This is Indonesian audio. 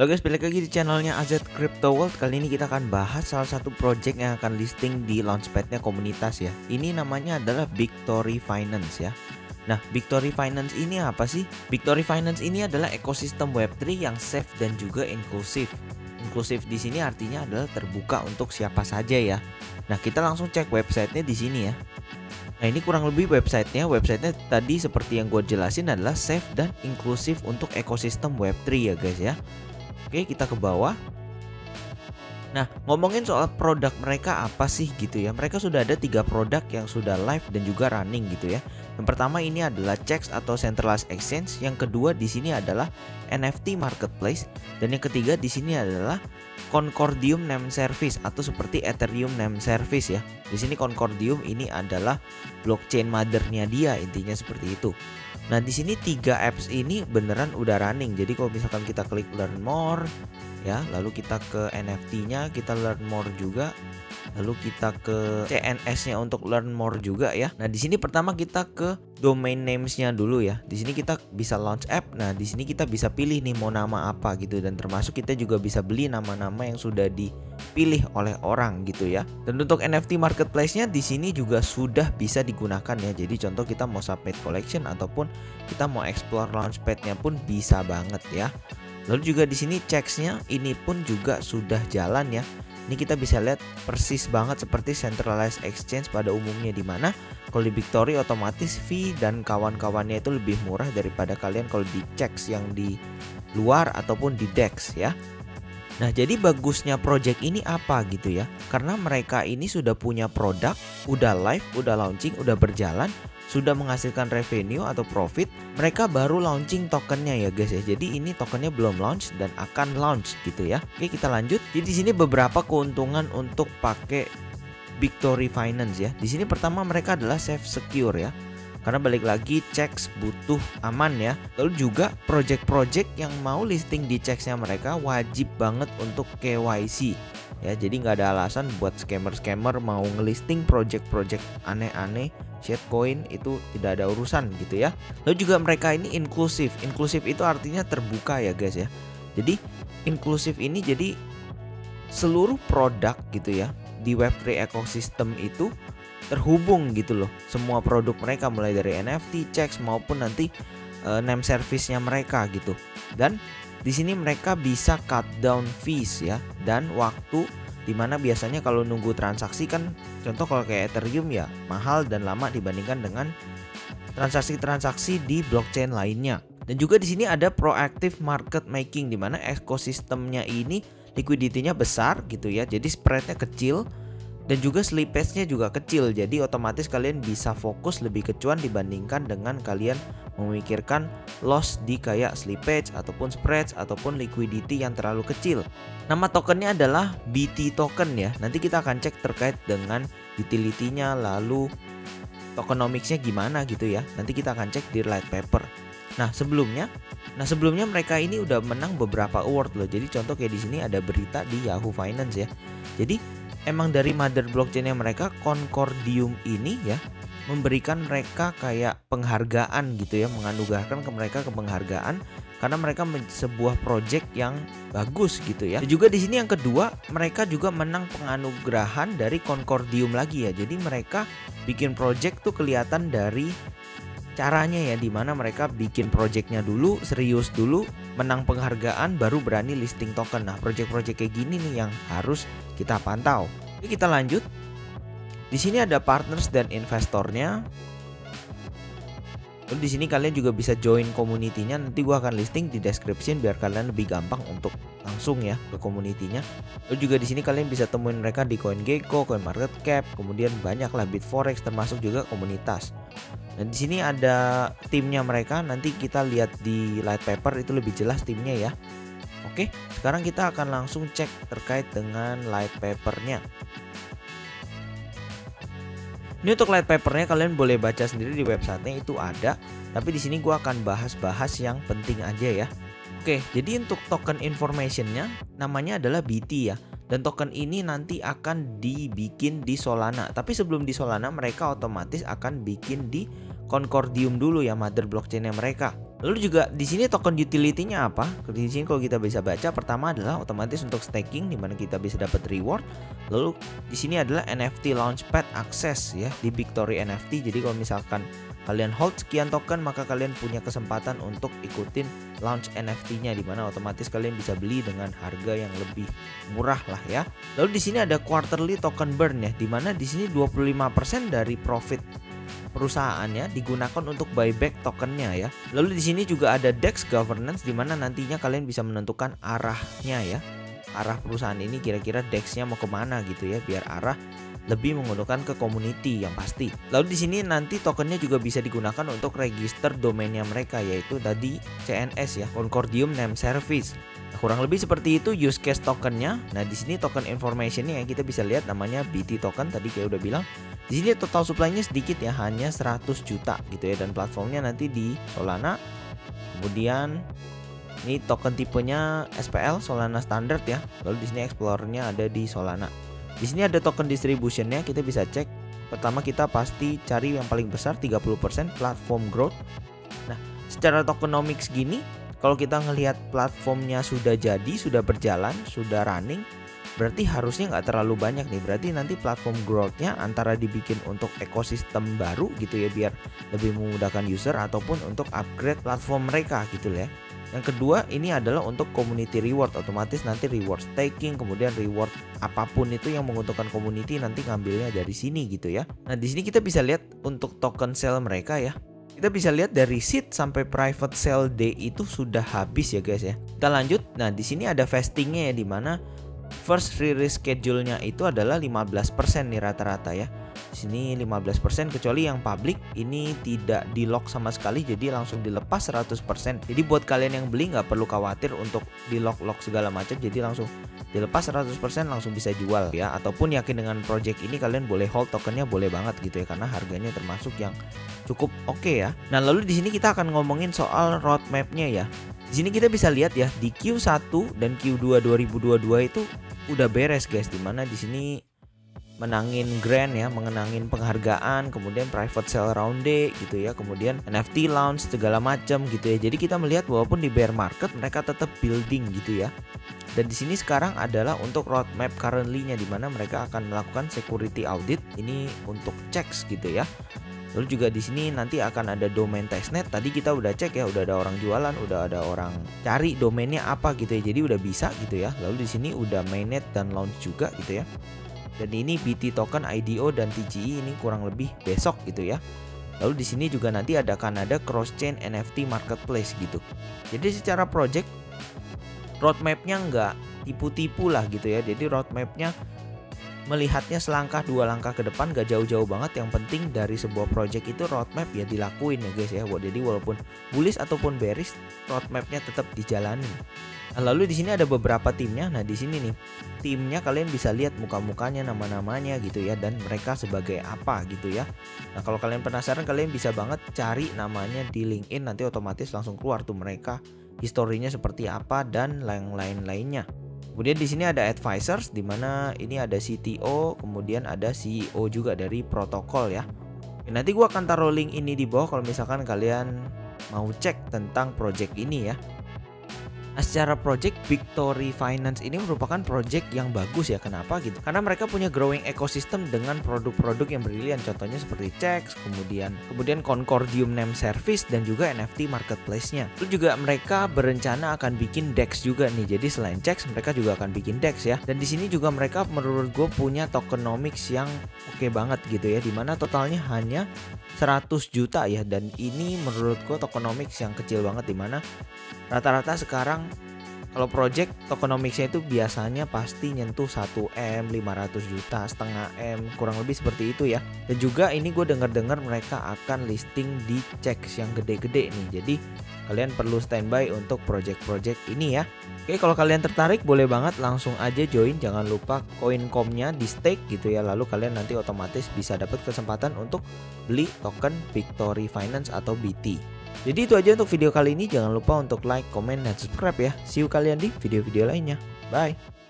Halo guys, balik lagi di channelnya AZ Crypto World. Kali ini kita akan bahas salah satu project yang akan listing di launchpadnya komunitas ya. Ini namanya adalah Victory Finance ya. Nah, Victory Finance ini apa sih? Victory Finance ini adalah ekosistem Web3 yang safe dan juga inklusif. Inklusif di sini artinya adalah terbuka untuk siapa saja ya. Nah, kita langsung cek websitenya di sini ya. Nah, ini kurang lebih websitenya. Websitenya tadi seperti yang gue jelasin adalah safe dan inklusif untuk ekosistem Web3 ya guys ya. Oke, kita ke bawah. Nah, ngomongin soal produk mereka apa sih gitu ya. Mereka sudah ada 3 produk yang sudah live dan juga running gitu ya. Yang pertama ini adalah CEX atau Centralized Exchange, yang kedua di sini adalah NFT Marketplace, dan yang ketiga di sini adalah Concordium Name Service atau seperti Ethereum Name Service ya. Di sini Concordium ini adalah blockchain mothernya dia, intinya seperti itu. Nah, di sini 3 apps ini beneran udah running. Jadi kalau misalkan kita klik learn more ya, lalu kita ke NFT-nya, kita learn more juga. Lalu kita ke CNS-nya untuk learn more juga ya. Nah, di sini pertama kita ke domain names-nya dulu ya. Di sini kita bisa launch app. Nah, di sini kita bisa pilih nih mau nama apa gitu, dan termasuk kita juga bisa beli nama-nama yang sudah dipilih oleh orang gitu ya. Dan untuk NFT marketplace-nya di sini juga sudah bisa digunakan ya. Jadi contoh kita mau submit collection ataupun kita mau explore launchpad-nya pun bisa banget ya. Lalu juga di sini CEX-nya ini pun juga sudah jalan ya. Ini kita bisa lihat persis banget seperti Centralized Exchange pada umumnya, di mana kalau di Victory otomatis fee dan kawan-kawannya itu lebih murah daripada kalian kalau di CEX yang di luar ataupun di DEX ya. Nah, jadi bagusnya project ini apa gitu ya? Karena mereka ini sudah punya produk, udah live, udah launching, udah berjalan, sudah menghasilkan revenue atau profit. Mereka baru launching tokennya ya guys ya. Jadi ini tokennya belum launch dan akan launch gitu ya. Oke, kita lanjut. Jadi di sini beberapa keuntungan untuk pakai Victory Finance ya. Di sini pertama mereka adalah safe secure ya. Karena balik lagi CEX butuh aman ya. Lalu juga project-project yang mau listing di CEX-nya mereka wajib banget untuk KYC ya. Jadi nggak ada alasan buat scammer-scammer mau ngelisting project-project aneh-aneh shitcoin, itu tidak ada urusan gitu ya. Lalu juga mereka ini inklusif. Inklusif itu artinya terbuka ya guys ya. Jadi inklusif ini jadi seluruh produk gitu ya di Web3 ecosystem itu terhubung gitu loh. Semua produk mereka mulai dari NFT, CEX maupun nanti name service-nya mereka gitu. Dan di sini mereka bisa cut down fees ya, dan waktu, dimana biasanya kalau nunggu transaksi kan, contoh kalau kayak Ethereum ya mahal dan lama dibandingkan dengan transaksi-transaksi di blockchain lainnya. Dan juga di sini ada proactive market making, dimana ekosistemnya ini liquidity-nya besar gitu ya. Jadi spread-nya kecil dan juga slippage-nya juga kecil. Jadi otomatis kalian bisa fokus lebih ke cuan dibandingkan dengan kalian memikirkan loss di kayak slippage ataupun spreads ataupun liquidity yang terlalu kecil. Nama tokennya adalah BT token ya. Nanti kita akan cek terkait dengan utility-nya, lalu tokenomics-nya gimana gitu ya. Nanti kita akan cek di light paper. Nah, sebelumnya mereka ini udah menang beberapa award loh. Jadi contoh kayak di sini ada berita di Yahoo Finance ya. Jadi emang dari mother blockchain-nya mereka, Concordium ini ya, memberikan mereka kayak penghargaan gitu ya, menganugerahkan ke mereka ke penghargaan karena mereka sebuah project yang bagus gitu ya. Dan juga di sini yang kedua, mereka juga menang penganugerahan dari Concordium lagi ya. Jadi mereka bikin project tuh kelihatan dari caranya ya, dimana mereka bikin projectnya dulu, serius dulu, menang penghargaan, baru berani listing token. Nah, project-project kayak gini nih yang harus kita pantau. Oke, kita lanjut. Di sini ada partners dan investornya. Lalu di sini kalian juga bisa join community-nya. Nanti gua akan listing di description biar kalian lebih gampang untuk langsung ya ke community-nya. Lalu juga di sini kalian bisa temuin mereka di CoinGecko, CoinMarketCap, kemudian banyak lah Bitforex, termasuk juga komunitas. Dan di sini ada timnya mereka. Nanti kita lihat di light paper itu lebih jelas timnya ya. Oke, sekarang kita akan langsung cek terkait dengan light papernya. Ini untuk light papernya kalian boleh baca sendiri di websitenya, itu ada. Tapi di sini gua akan bahas-bahas yang penting aja ya. Oke, jadi untuk token informationnya namanya adalah BT ya. Dan token ini nanti akan dibikin di Solana. Tapi sebelum di Solana mereka otomatis akan bikin di Concordium dulu ya, mother blockchainnya mereka. Lalu juga di sini token utility-nya apa? Di sini kalau kita bisa baca, pertama adalah otomatis untuk staking di mana kita bisa dapat reward. Lalu di sini adalah NFT Launchpad akses ya di Bigtory NFT. Jadi kalau misalkan kalian hold sekian token, maka kalian punya kesempatan untuk ikutin launch NFT-nya, di mana otomatis kalian bisa beli dengan harga yang lebih murah lah ya. Lalu di sini ada quarterly token burn ya, di mana di sini 25% dari profit perusahaannya digunakan untuk buyback tokennya ya. Lalu di sini juga ada DEX governance, di mana nantinya kalian bisa menentukan arahnya ya. Arah perusahaan ini kira-kira DEX-nya mau kemana gitu ya, biar arah lebih menggunakan ke community yang pasti. Lalu di sini nanti tokennya juga bisa digunakan untuk register domainnya mereka, yaitu tadi CNS ya, Concordium Name Service. Nah, kurang lebih seperti itu use case tokennya. Nah, di sini token informationnya yang kita bisa lihat namanya BT token, tadi kayak udah bilang. Di sini total supply-nya sedikit ya, hanya 100 juta gitu ya, dan platformnya nanti di Solana. Kemudian ini token tipenya SPL, Solana Standard ya. Lalu di sini Explorer-nya ada di Solana. Di sini ada token distribution-nya, kita bisa cek. Pertama kita pasti cari yang paling besar 30% platform growth. Nah, secara tokenomics gini, kalau kita ngelihat platformnya sudah jadi, sudah berjalan, sudah running, berarti harusnya nggak terlalu banyak nih. Berarti nanti platform growth-nya antara dibikin untuk ekosistem baru gitu ya, biar lebih memudahkan user, ataupun untuk upgrade platform mereka gitu ya. Yang kedua ini adalah untuk community reward, otomatis nanti reward staking, kemudian reward apapun itu yang menguntungkan community nanti ngambilnya dari sini gitu ya. Nah, di sini kita bisa lihat untuk token sale mereka ya. Kita bisa lihat dari seed sampai private sale day itu sudah habis ya guys ya. Kita lanjut. Nah, di sini ada vestingnya ya, di mana first release schedule-nya itu adalah 15% nih rata-rata ya. Di sini 15%, kecuali yang public ini tidak di lock sama sekali, jadi langsung dilepas 100%. Jadi buat kalian yang beli nggak perlu khawatir untuk di lock segala macam, jadi langsung dilepas 100%, langsung bisa jual ya. Ataupun yakin dengan project ini, kalian boleh hold tokennya, boleh banget gitu ya, karena harganya termasuk yang cukup oke ya. Nah, lalu di sini kita akan ngomongin soal roadmap-nya ya. Di sini kita bisa lihat ya, di Q1 dan Q2 2022 itu udah beres guys, dimana di sini menangin grant ya, mengenangin penghargaan, kemudian private sale round day gitu ya, kemudian NFT launch segala macam gitu ya. Jadi kita melihat walaupun di bear market mereka tetap building gitu ya. Dan di sini sekarang adalah untuk roadmap currently-nya, di mana mereka akan melakukan security audit ini untuk checks gitu ya. Lalu juga di sini nanti akan ada domain testnet. Tadi kita udah cek ya, udah ada orang jualan, udah ada orang cari domainnya apa gitu ya. Jadi udah bisa gitu ya. Lalu di sini udah mainnet dan launch juga gitu ya. Dan ini BT token, IDO dan TGE ini kurang lebih besok gitu ya. Lalu di sini juga nanti akan ada cross chain NFT marketplace gitu. Jadi secara project roadmapnya nggak tipu-tipu lah gitu ya. Jadi roadmapnya melihatnya selangkah dua langkah ke depan, gak jauh-jauh banget. Yang penting dari sebuah project itu roadmap ya dilakuin ya guys ya. Jadi walaupun bullish ataupun bearish, roadmapnya tetap dijalani. Nah, lalu di sini ada beberapa timnya. Nah, di sini nih timnya kalian bisa lihat muka-mukanya, nama-namanya gitu ya, dan mereka sebagai apa gitu ya. Nah, kalau kalian penasaran, kalian bisa banget cari namanya di LinkedIn, nanti otomatis langsung keluar tuh mereka historinya seperti apa dan lain-lainnya. Kemudian di sini ada advisors, di mana ini ada CTO, kemudian ada CEO juga dari protokol ya. Nanti gua akan taruh link ini di bawah kalau misalkan kalian mau cek tentang project ini ya. Nah, secara project Bigtory Finance ini merupakan project yang bagus ya. Kenapa gitu? Karena mereka punya growing ecosystem dengan produk-produk yang brilian. Contohnya seperti checks, kemudian Concordium Name Service, dan juga NFT marketplace-nya. Lalu juga mereka berencana akan bikin DEX juga nih. Jadi selain checks, mereka juga akan bikin DEX ya. Dan di sini juga mereka menurut gue punya tokenomics yang oke banget gitu ya. Dimana totalnya hanya 100 juta ya. Dan ini menurut gue tokenomics yang kecil banget, dimana rata-rata sekarang kalau project tokenomicsnya itu biasanya pasti nyentuh 1M, 500 juta, setengah M, kurang lebih seperti itu ya. Dan juga ini gue dengar mereka akan listing di checks yang gede-gede nih. Jadi kalian perlu standby untuk project-project ini ya. Oke, kalau kalian tertarik boleh banget langsung aja join. Jangan lupa koin.com-nya di stake gitu ya. Lalu kalian nanti otomatis bisa dapat kesempatan untuk beli token Bigtory Finance atau BT. Jadi itu aja untuk video kali ini. Jangan lupa untuk like, comment, dan subscribe ya. See you kalian di video-video lainnya. Bye.